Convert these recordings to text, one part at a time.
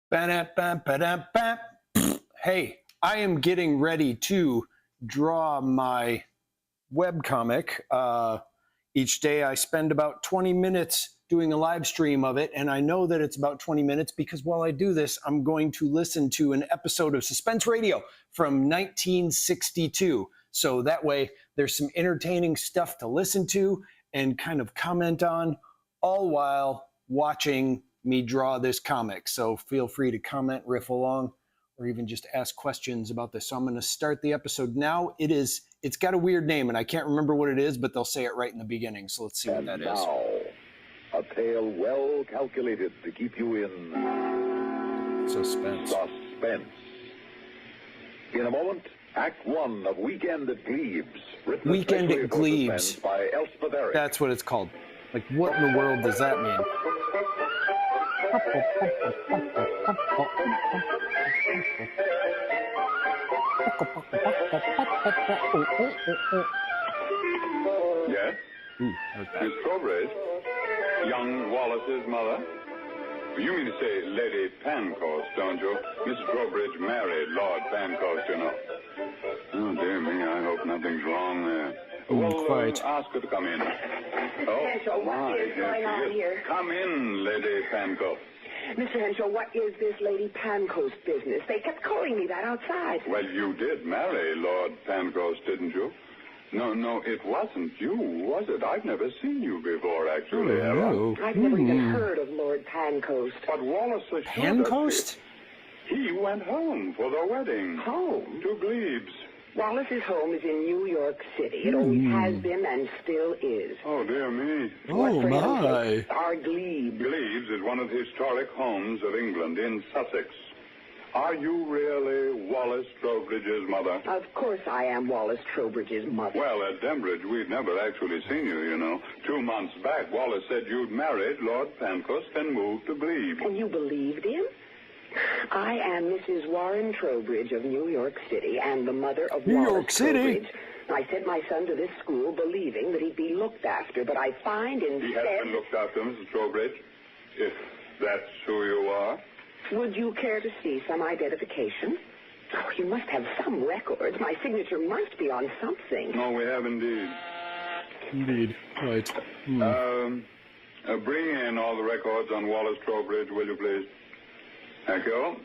Ba-da-ba-ba-da-ba. Hey, I am getting ready to draw my webcomic. Each day I spend about 20 minutes doing a live stream of it, and I know that it's about 20 minutes because while I do this, I'm going to listen to an episode of Suspense Radio from 1962. So that way there's some entertaining stuff to listen to and kind of comment on, all while watching me draw this comic. So feel free to comment, riff along, or even just ask questions about this. So I'm going to start the episode now. It's got a weird name, and I can't remember what it is, but they'll say it right in the beginning. So let's see what that is. Now, a tale well calculated to keep you in Suspense. In a moment, Act 1 of Weekend at Glebes. Weekend at Glebes. By Elspeth Eric. That's what it's called. Like, what in the world does that mean? Yes? Miss Trowbridge? Young Wallace's mother? You mean to say Lady Pancoast, don't you? Miss Trowbridge married Lord Pancoast, you know. Oh, dear me, I hope nothing's wrong there. Quite. Ask her to come in. Henshaw, what is going on here? Come in, Lady Pancoast. Mr. Henshaw, what is this Lady Pancoast business? They kept calling me that outside. Well, you did marry Lord Pancoast, didn't you? No, it wasn't you, was it? I've never seen you before, actually, have I? I've never even heard of Lord Pancoast. But Wallace assured Pancoast? He went home for the wedding. Home? To Glebes. Wallace's home is in New York City. It always has been and still is. Oh, dear me. Oh, my. Our Glebes. Glebes is one of the historic homes of England in Sussex. Are you really Wallace Trowbridge's mother? Of course I am Wallace Trowbridge's mother. Well, at Dembridge, we've never actually seen you, you know. 2 months back, Wallace said you'd married Lord Pancoast and moved to Glebes. And you believed him? I am Mrs. Warren Trowbridge of New York City and the mother of New Wallace York City? Trowbridge. I sent my son to this school believing that he'd be looked after, but I find He instead... has been looked after, Mrs. Trowbridge, if that's who you are. Would you care to see some identification? Oh, you must have some records. My signature must be on something. No, we have indeed. Indeed. Right. Bring in all the records on Wallace Trowbridge, will you please? Thank you.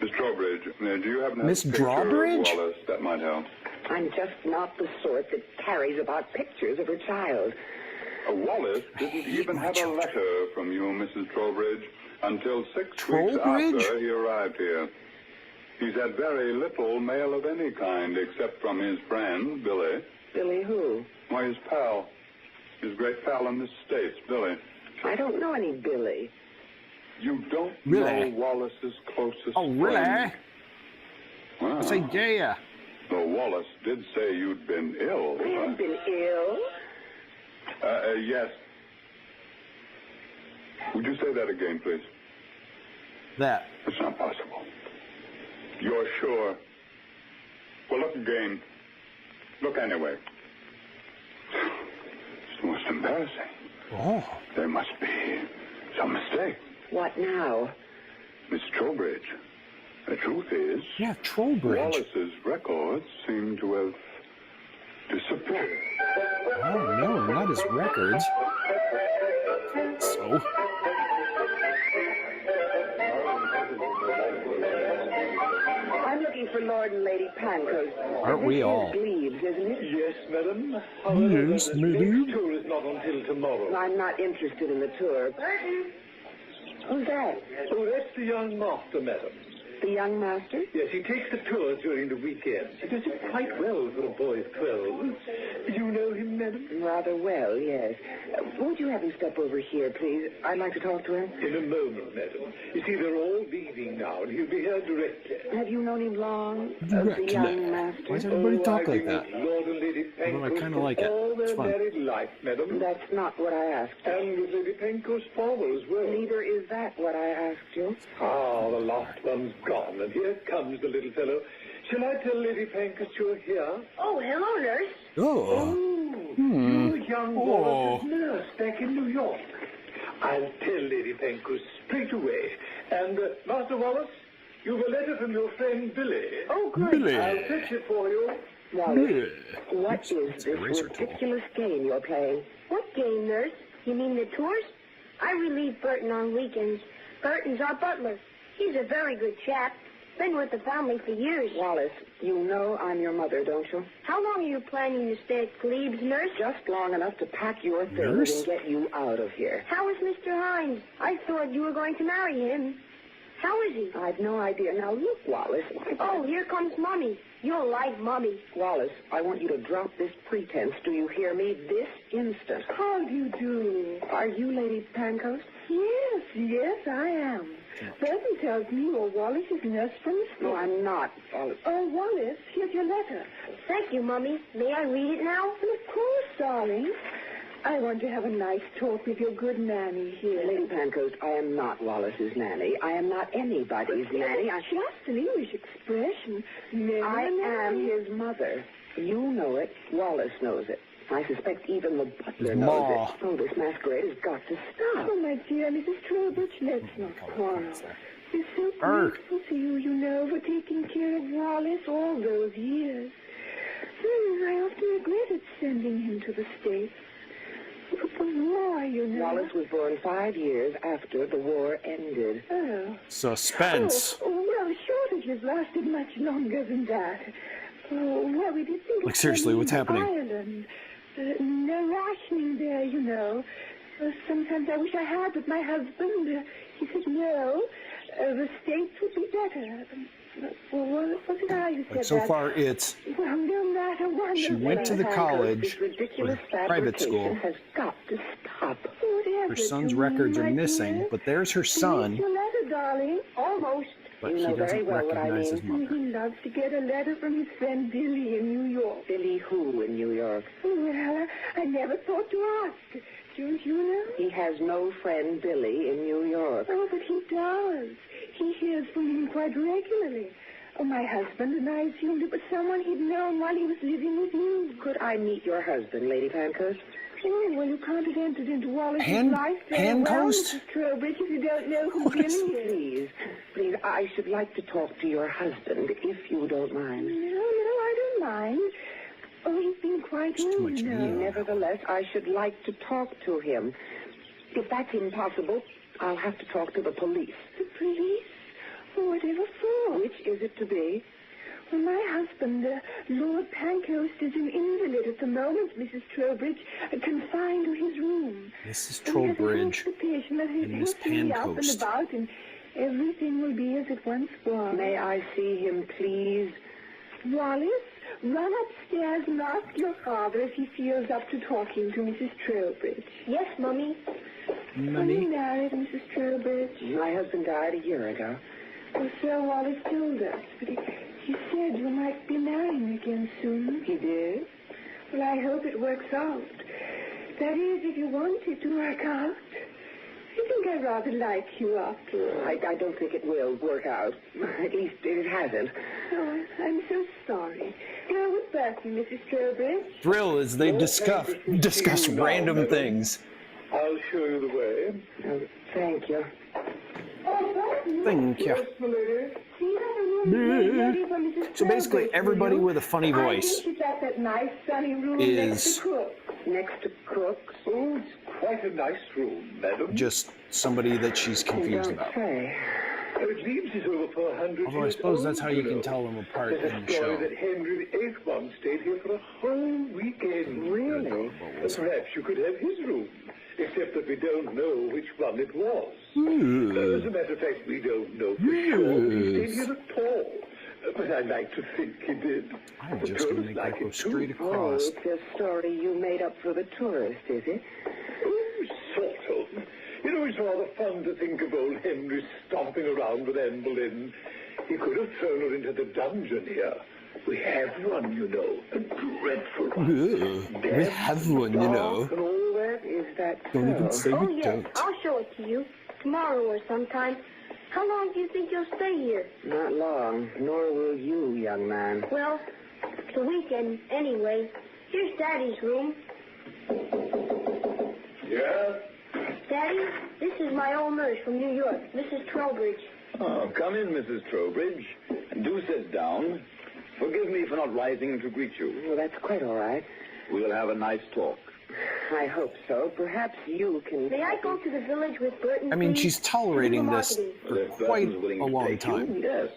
Miss Trowbridge, do you have Miss a picture Drawbridge? of Wallace? That might help. I'm just not the sort that carries about pictures of her child. Wallace didn't even have a letter from you, Mrs. Trowbridge, until 6 weeks Trowbridge? after he arrived here. He's had very little mail of any kind, except from his friend, Billy. Billy who? Why, his pal. His great pal in the States, Billy. I don't know any Billy. You don't Really? know Wallace's closest Oh, really? friend? Well, I say, yeah. though Wallace did say you'd been ill. I haven't been ill. Yes. Would you say that again, please? That. It's not possible. You're sure? Well, look again. Look anyway. It's most embarrassing. Oh. There must be some mistake. What now? Miss Trowbridge, the truth is... Yeah, Trowbridge. Wallace's records seem to have disappeared. Oh, no, not his records. So? I'm looking for Lord and Lady Pancoast. Aren't we all? This is Glebes, isn't it? Yes, madam. Yes, However, the madam. next tour is not until tomorrow. I'm not interested in the tour. Who's that? Oh, that's the young master, madam. The young master? Yes, he takes the tour during the weekend. He does it quite well for a boy of 12. You know him, madam? Rather well, yes. Won't you have him step over here, please? I'd like to talk to him. In a moment, madam. You see, they're all leaving now, and he'll be here directly. Have you known him long? Directly. The young master? Why does everybody talk I've like been that? with Lord and Lady Although I Pancoast kinda like it. all It's their fun. married life, madam. That's not what I asked you. And with Lady Pancoast's father as well. Neither is that what I asked you. Ah, the last one's gone, and here comes the little fellow. Shall I tell Lady Pancoast you're here? Oh, hello, nurse. Oh. Oh, you're young Oh. Wallace's nurse back in New York. I'll tell Lady Pankhurst straight away. And, Master Wallace, you've a letter from your friend Billy. Oh, good. Billy. I'll fetch it for you. Wallace, what is It's an this eraser tool. ridiculous game you're playing? What game, Nurse? You mean the tours? I relieve Burton on weekends. Burton's our butler. He's a very good chap. Been with the family for years. Wallace, you know I'm your mother, don't you? How long are you planning to stay at Gleb's, Nurse? Just long enough to pack your things Nurse? and get you out of here. How is Mr. Hines? I thought you were going to marry him. How is he? I've no idea. Now, look, Wallace. Oh, here comes Mummy. You'll like Mummy. Wallace, I want you to drop this pretense. Do you hear me? This instant. How do you do? Are you Lady Pankhurst? Yes, I am. Burton tells me you're Wallace's nurse from the school. No, I'm not, Wallace. Oh, Wallace, here's your letter. Thank you, Mummy. May I read it now? Well, of course, darling. I want to have a nice talk with your good nanny here. Lady Pankhurst, I am not Wallace's nanny. I am not anybody's nanny. Just an English expression. I am his mother. You know it. Wallace knows it. I suspect even the butler His knows ma. it. Oh, this masquerade has got to stop. Oh, my dear Mrs. Trowbridge, let's not quarrel. We're so Arr. grateful to you, you know, for taking care of Wallace all those years. I often regretted sending him to the States. But the war, you know. Wallace was born 5 years after the war ended. Oh. Suspense. Oh, well, shortages lasted much longer than that. Oh, well, we did think Like, of seriously, sending what's to happening? Ireland. No rationing there, you know. Sometimes I wish I had, but my husband, he said no. The States would be better. Well, was it I who said Like, so that? far, it's Well, no matter what. she went to the college, This ridiculous or private school. fabrication has got to stop. Her son's records are missing, but there's her son, Your letter, darling. Almost. but You he know very doesn't well what I recognize his mean. mother. He loves to get a letter from his friend Billy in New York. Billy who in New York? Well, I never thought to ask. Don't you know? He has no friend Billy in New York. Oh, but he does. He hears from him quite regularly. Oh, my husband and I assumed it was someone he'd known while he was living with you. Could I meet your husband, Lady Pankhurst? Oh, well, you can't have entered into Wallace's Hand- life very Handcoast? well, Mrs. Trowbridge, if you don't know who What Billy is- is. Please, I should like to talk to your husband, if you don't mind. No, I don't mind. Oh, he's been quite It's too ill, much you know. meal. Nevertheless, I should like to talk to him. If that's impossible, I'll have to talk to the police. The police? Oh, whatever for? Which is it to be? Well, my husband, Lord Pankhurst, is an invalid at the moment, Mrs. Trowbridge, confined to his room. Mrs. So he has a Trowbridge constipation that he's and Miss healthy up and Pancoast. about, and everything will be as it once was. May I see him, please? Wallace, run upstairs and ask your father if he feels up to talking to Mrs. Trowbridge. Yes, Mummy. Are you Mummy. married, Mrs. Trowbridge? My husband died a year ago. Well, Sir Wallace told us, but he said you might be marrying again soon. He did? Well, I hope it works out. That is, if you want it to work out. I think I rather like you after all. I don't think it will work out. At least it hasn't. Oh, I'm so sorry. Now, with Bertie, Mrs. Trowbridge. Thrill as they discuss random things. I'll show you the way. Oh, thank you. Oh, Bertie. Thank you. Yes, my lady. See that room ready for Mrs. So basically, Trowbridge, everybody will you? with a funny voice I think she's at that nice sunny room next is to Cook. Next to Cook's. Oh, it's quite a nice room, madam. just somebody that she's confused Don't about. say. Oh, it leaves is over 400 Although I years suppose old, that's how you know. can tell them apart There's in a the story show. that Henry VIII once stayed here for a whole weekend. Really? And perhaps you could have his room, except that we don't know which one it was. As a matter of fact, we don't know for sure he stayed here at all. But I like to think he did. I'm The just going to tourists make like that go it too. straight Oh, across. it's a story you made up for the tourist, is it? Oh, sort of. You know, it's rather fun to think of old Henry stomping around with Anne Boleyn. He could have thrown her into the dungeon here. We have one, you know, a dreadful one. We have one, you know. And all that? Is that Don't even so? say Oh, you yes. don't. I'll show it to you. Tomorrow or sometime. How long do you think you'll stay here? Not long, nor will you, young man. Well, the weekend, anyway. Here's Daddy's room. Yeah? Daddy, this is my old nurse from New York, Mrs. Trowbridge. Oh, come in, Mrs. Trowbridge. And do sit down. Forgive me for not rising to greet you. Well, that's quite all right. We'll have a nice talk. I hope so. Perhaps you can... May I go to the village with Burton, I mean, please? she's tolerating this Well, for if quite Burton's willing a to long take you, time. yes.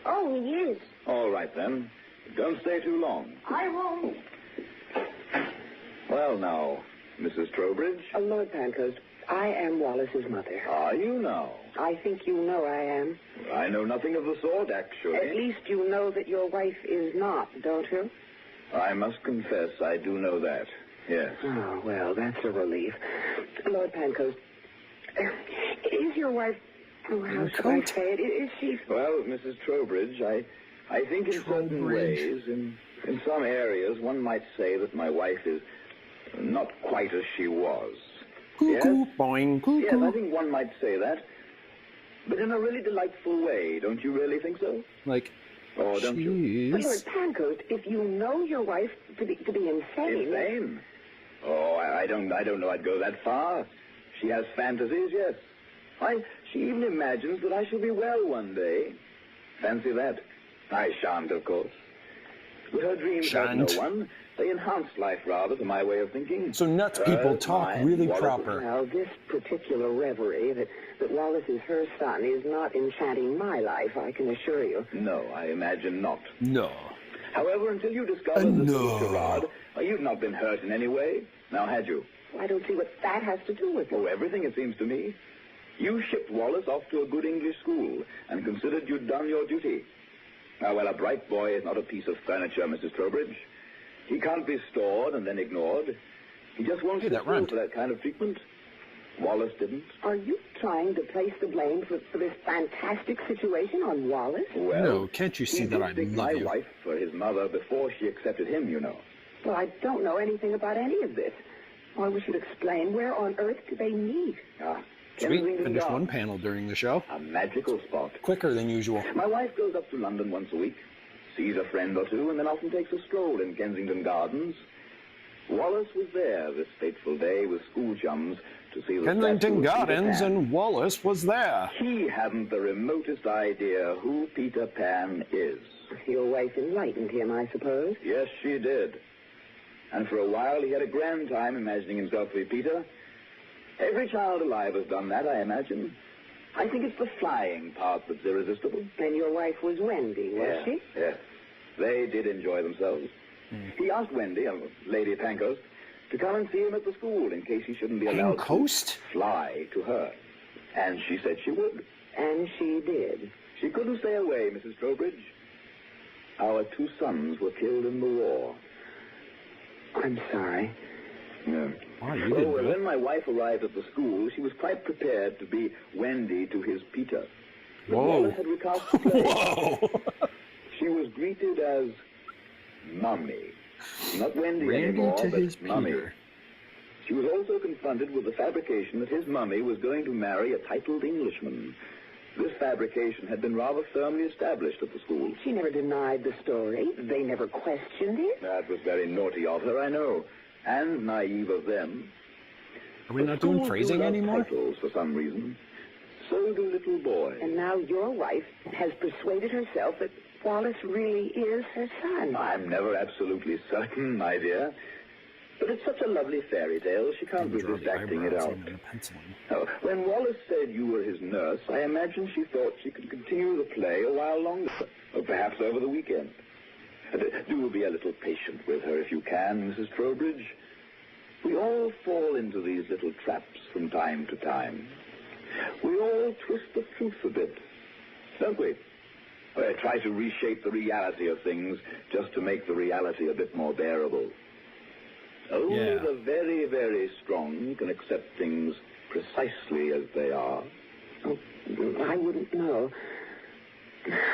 Oh, he is. All right, then. Don't stay too long. I won't. Well, now, Mrs. Trowbridge. Lord Pancoast, I am Wallace's mother. Are you now? I think you know I am. I know nothing of the sort, actually. At least you know that your wife is not, don't you? I must confess I do know that. Yes. Oh, well, that's a relief. Lord Pancoast, is your wife... Oh, how should I say it? Is she... Well, Mrs. Trowbridge, I think in certain ways, in some areas, one might say that my wife is not quite as she was. Cuckoo, Yes? boing, cuckoo. Yes, I think one might say that. But in a really delightful way, don't you really think so? Like, Oh, don't you? But Lord she's... Pancoast, if you know your wife to be insane... Insane? Oh, I don't know I'd go that far. She has fantasies, yes. She even imagines that I shall be well one day. Fancy that. I shan't, of course. But her dreams have no one. They enhance life, rather, to my way of thinking. So nuts people talk mine, really Wallace. proper. Now, this particular reverie that Wallace is her son is not enchanting my life, I can assure you. No, I imagine not. No. However, until you discovered this no. little charade, you've not been hurt in any way. Now, had you? I don't see what that has to do with it. Oh, everything, it seems to me. You shipped Wallace off to a good English school and considered you'd done your duty. Now, well, a bright boy is not a piece of furniture, Mrs. Trowbridge. He can't be stored and then ignored. He just won't sit through for that kind of treatment. Wallace didn't. Are you trying to place the blame for this fantastic situation on Wallace? Well, No, can't you see that I picked love my you? wife for his mother before she accepted him, you know. Well, I don't know anything about any of this. Why, we should explain. Where on earth do they meet? Sweet, Kensington finished one Gardens. panel during the show. A magical spot. Quicker than usual. My wife goes up to London once a week, sees a friend or two, and then often takes a stroll in Kensington Gardens. Wallace was there this fateful day with school chums to see the Kensington statue of Peter Gardens, Pan. and Wallace was there. He hadn't the remotest idea who Peter Pan is. Your wife enlightened him, I suppose. Yes, she did. And for a while he had a grand time imagining himself to be Peter. Every child alive has done that, I imagine. I think it's the flying part that's irresistible. And your wife was Wendy, was she? Yes. They did enjoy themselves. He asked Wendy, Lady Pancoast, to come and see him at the school in case he shouldn't be allowed Pancoast? to fly to her. And she said she would. And she did. She couldn't stay away, Mrs. Trowbridge. Our 2 sons were killed in the war. I'm sorry. Yeah. Oh, you didn't do it. When my wife arrived at the school, she was quite prepared to be Wendy to his Peter. But Whoa. Wallace had recast the play. Whoa! She was greeted as Mummy. Not Wendy Randy anymore, to but his Mummy. Peter. She was also confronted with the fabrication that his mummy was going to marry a titled Englishman. This fabrication had been rather firmly established at the school. She never denied the story. They never questioned it. That was very naughty of her, I know, and naive of them. Are we not doing Schools phrasing do love anymore? Titles for some reason. So do little boys. And now your wife has persuaded herself that Wallace really is her son. I'm never absolutely certain, my dear. But it's such a lovely fairy tale, she can't Draw resist the acting it eyebrows out. in and the penciling. Oh, when Wallace said you were his nurse, I imagine she thought she could continue the play a while longer, or perhaps over the weekend. Do be a little patient with her if you can, Mrs. Trowbridge. We all fall into these little traps from time to time. We all twist the truth a bit, don't we? Try to reshape the reality of things just to make the reality a bit more bearable. Only Yeah. the very, very strong can accept things precisely as they are. Oh, I wouldn't know.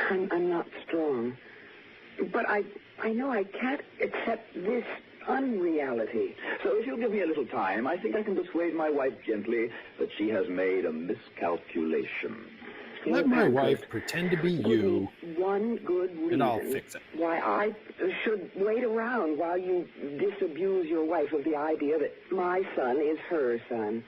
I'm not strong. But I know I can't accept this unreality. So if you'll give me a little time, I think I can persuade my wife gently that she has made a miscalculation. Let my wife pretend to be you, One good reason and I'll fix it. why I should wait around while you disabuse your wife of the idea that my son is her son.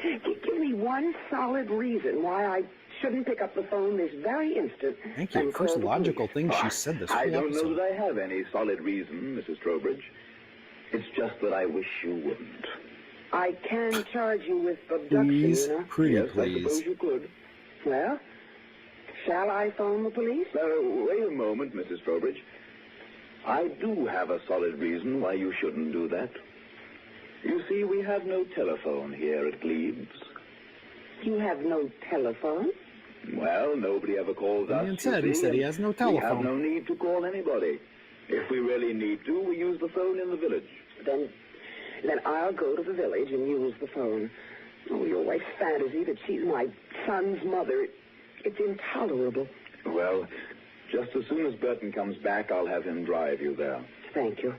Give me one solid reason why I shouldn't pick up the phone this very instant. Thank you. and First call the logical police. thing she said this I whole don't know episode. that I have any solid reason, Mrs. Trowbridge. It's just that I wish you wouldn't. I can charge you with abduction, Please, you know. pretty Yes, I please. suppose you could. Well, shall I phone the police? Wait a moment, Mrs. Trowbridge. I do have a solid reason why you shouldn't do that. You see, we have no telephone here at Glebes. You have no telephone? Well, nobody ever calls us. He said he has no We have telephone. no need to call anybody. If we really need to, we use the phone in the village. Then I'll go to the village and use the phone. Oh, your wife's fantasy that she's my son's mother, it's intolerable. Well, just as soon as Burton comes back, I'll have him drive you there. Thank you.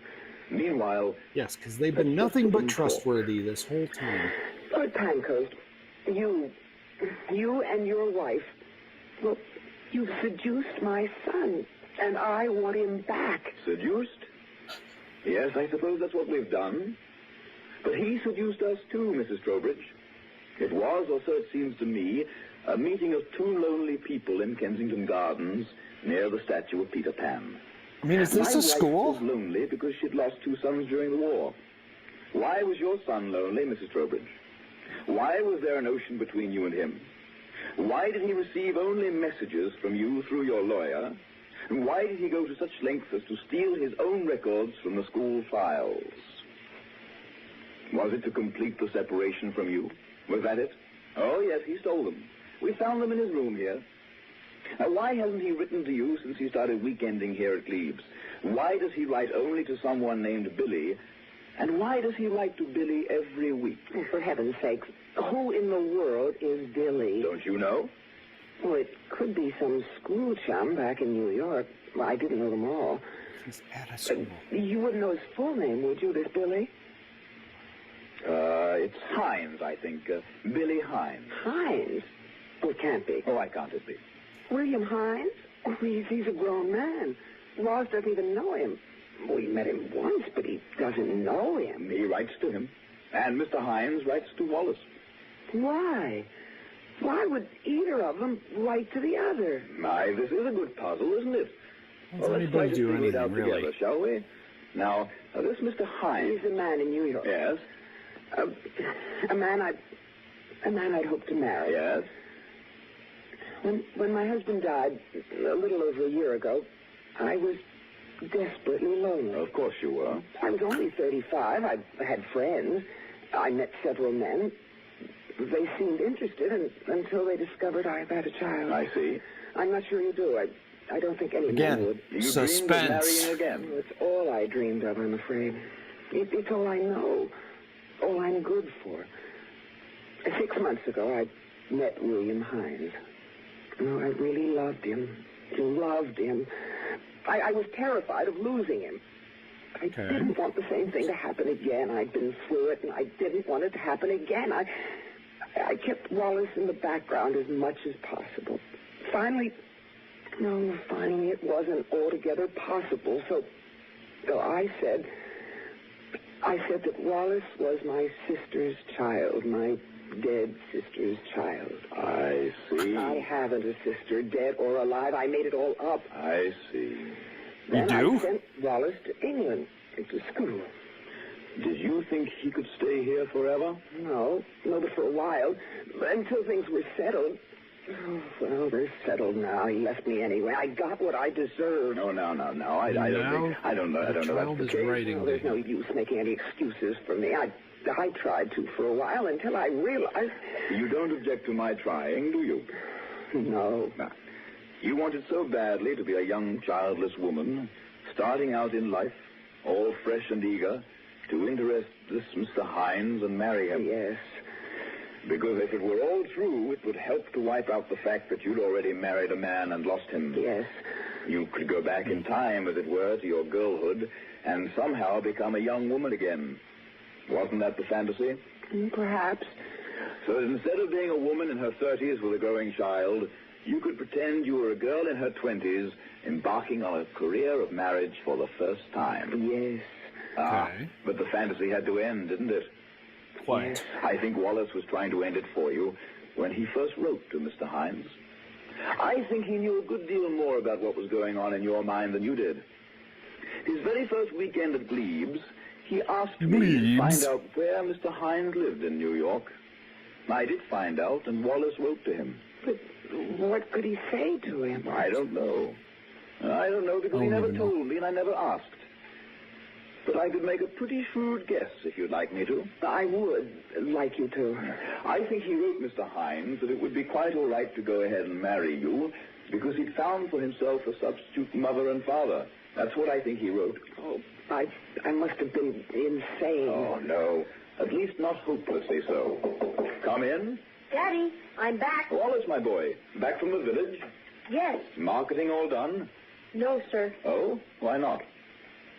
Meanwhile, Yes, because they've been nothing but trustworthy this whole time. Lord Pancoast, you and your wife, well, you've seduced my son, and I want him back. seduced? Yes, I suppose that's what we've done. But he seduced us too, Mrs. Trowbridge. It was, or so it seems to me, a meeting of two lonely people in Kensington Gardens near the statue of Peter Pan. I mean, is this My a school? wife was lonely because she'd lost two sons during the war. Why was your son lonely, Mrs. Trowbridge? Why was there an ocean between you and him? Why did he receive only messages from you through your lawyer? And why did he go to such lengths as to steal his own records from the school files? Was it to complete the separation from you? Was that it? Oh, yes, he stole them. We found them in his room here. Now, why hasn't he written to you since he started weekending here at Glebes? Why does he write only to someone named Billy? And why does he write to Billy every week? Oh, for heaven's sakes, who in the world is Billy? Don't you know? Well, it could be some school chum back in New York. Well, I didn't know them all. He's at a school. You wouldn't know his full name, would you, this Billy? It's Hines, I think. Billy Hines. Hines? Well, it can't be. Oh, why can't it be? William Hines? Oh, he's a grown man. Wallace doesn't even know him. Well, he met him once, but he doesn't know him. He writes to him. And Mr. Hines writes to Wallace. Why? Why would either of them write to the other? My, this is a good puzzle, isn't it? Does anybody do figure it out anything, really? together, shall we? Now, this Mr. Hines. He's a man in New York. Yes, A man I'd hoped to marry. yes. When my husband died a little over a year ago, I was desperately lonely. Of course you were. I was only 35. I had friends. I met several men. They seemed interested until they discovered I had a child. I see. I'm not sure you do. I don't think any man would. You Suspense. dreamed of marrying again. It's all I dreamed of, I'm afraid. It's all I know. All I'm good for. 6 months ago, I met William Hines. Oh, I really loved him. Loved him. I was terrified of losing him. I didn't want the same thing to happen again. I'd been through it, and I didn't want it to happen again. I kept Wallace in the background as much as possible. Finally it wasn't altogether possible. So I said that Wallace was my sister's child, my dead sister's child. I see. I haven't a sister, dead or alive. I made it all up. I see. Then do? I sent Wallace to England, to school. Did you think he could stay here forever? No, but for a while, until things were settled. Oh, well, they're settled now. He left me anyway. I got what I deserved. No. I don't know. The child That's is the case. writing. Well, there's no use making any excuses for me. I tried to for a while until I realized... You don't object to my trying, do you? No. Now, you wanted so badly to be a young, childless woman, starting out in life, all fresh and eager, to interest this Mr. Hines and marry him. Yes. Because if it were all true, it would help to wipe out the fact that you'd already married a man and lost him. Yes. You could go back in time, as it were, to your girlhood, and somehow become a young woman again. Wasn't that the fantasy? Perhaps. So that instead of being a woman in her 30s with a growing child, you could pretend you were a girl in her 20s, embarking on a career of marriage for the first time. Yes. But the fantasy had to end, didn't it? quiet. I think Wallace was trying to end it for you when he first wrote to Mr. Hines. I think he knew a good deal more about what was going on in your mind than you did. His very first weekend at Glebes, he asked me to find out where Mr. Hines lived in New York. I did find out, and Wallace wrote to him. But what could he say to him? I don't know. I don't know because he never told me and I never asked. But I could make a pretty shrewd guess if you'd like me to. I would like you to. I think he wrote Mr. Hines that it would be quite all right to go ahead and marry you because he'd found for himself a substitute mother and father. That's what I think he wrote. Oh, I must have been insane. Oh, no. At least not hopelessly so. Come in. Daddy, I'm back. Wallace, my boy. Back from the village? Yes. Marketing all done? No, sir. Oh? Why not?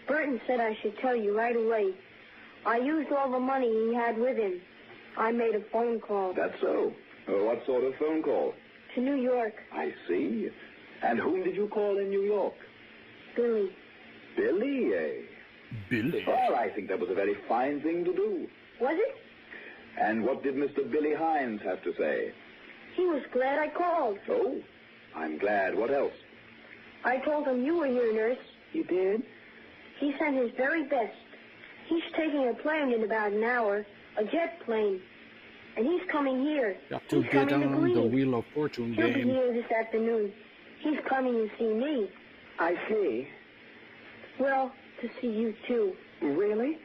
Burton said I should tell you right away. I used all the money he had with him. I made a phone call. That's so. What sort of phone call? To New York. I see. And whom did you call in New York? Billy. Billy, eh? Billy? Well, I think that was a very fine thing to do. Was it? And what did Mr. Billy Hines have to say? He was glad I called. Oh, I'm glad. What else? I told him you were here, nurse. You did? He sent his very best. He's taking a plane in about an hour, a jet plane. And he's coming here. Got to He's get coming to on the Glebe. Wheel of Fortune He'll be game. here this afternoon. He's coming to see me. I see. Well, to see you, too. Really?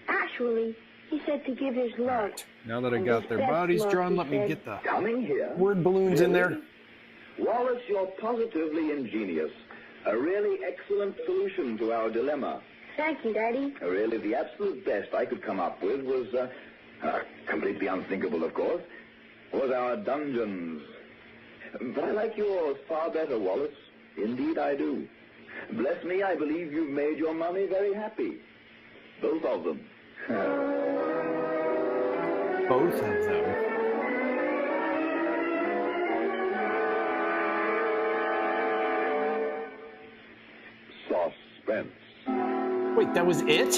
Actually, he said to give his love. Now that I And got his their best bodies love, drawn, he let me said. get the Coming here? word balloons in there. Wallace, you're positively ingenious. A really excellent solution to our dilemma. Thank you, Daddy. Really, the absolute best I could come up with was, completely unthinkable, of course, was our dungeons. But I like yours far better, Wallace. Indeed I do. Bless me, I believe you've made your mummy very happy. Both of them. Both of them. Suspense. Wait, that was it?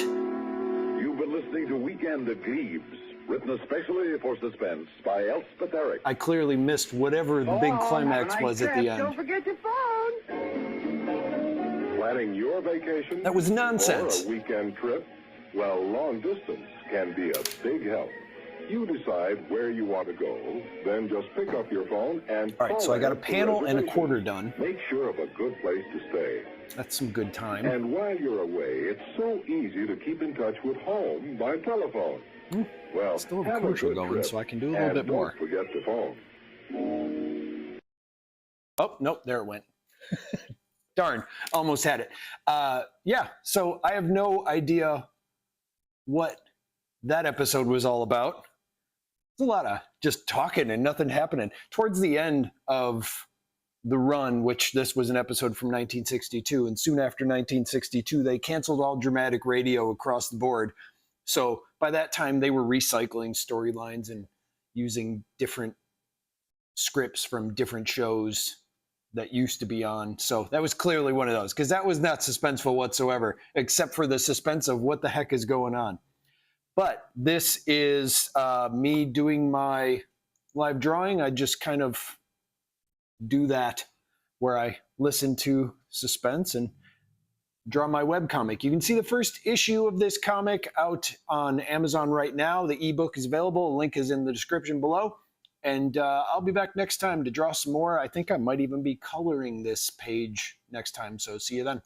You've been listening to Weekend at Glebes, written especially for Suspense by Elspeth Eric. I clearly missed whatever the big climax was at the Don't end. forget your phone. Planning your vacation? That was nonsense. Or a weekend trip? Well, long distance can be a big help. You decide where you want to go, then just pick up your phone and All right, so I got a call panel and a reservations. quarter done. Make sure of a good place to stay. That's some good time. And while you're away, it's so easy to keep in touch with home by telephone. Well, Still have a have commercial good going, trip, so I can do a little and bit more. Don't forget the phone. Oh, nope, there it went. Darn, almost had it. Yeah, so I have no idea what that episode was all about. It's a lot of just talking and nothing happening. Towards the end of the run, which this was an episode from 1962, and soon after 1962, they canceled all dramatic radio across the board. So by that time, they were recycling storylines and using different scripts from different shows that used to be on. So that was clearly one of those, because that was not suspenseful whatsoever, except for the suspense of what the heck is going on. But this is me doing my live drawing. I just kind of do that where I listen to Suspense and draw my webcomic. You can see the first issue of this comic out on Amazon right now. The ebook is available. The link is in the description below. And I'll be back next time to draw some more. I think I might even be coloring this page next time. So see you then.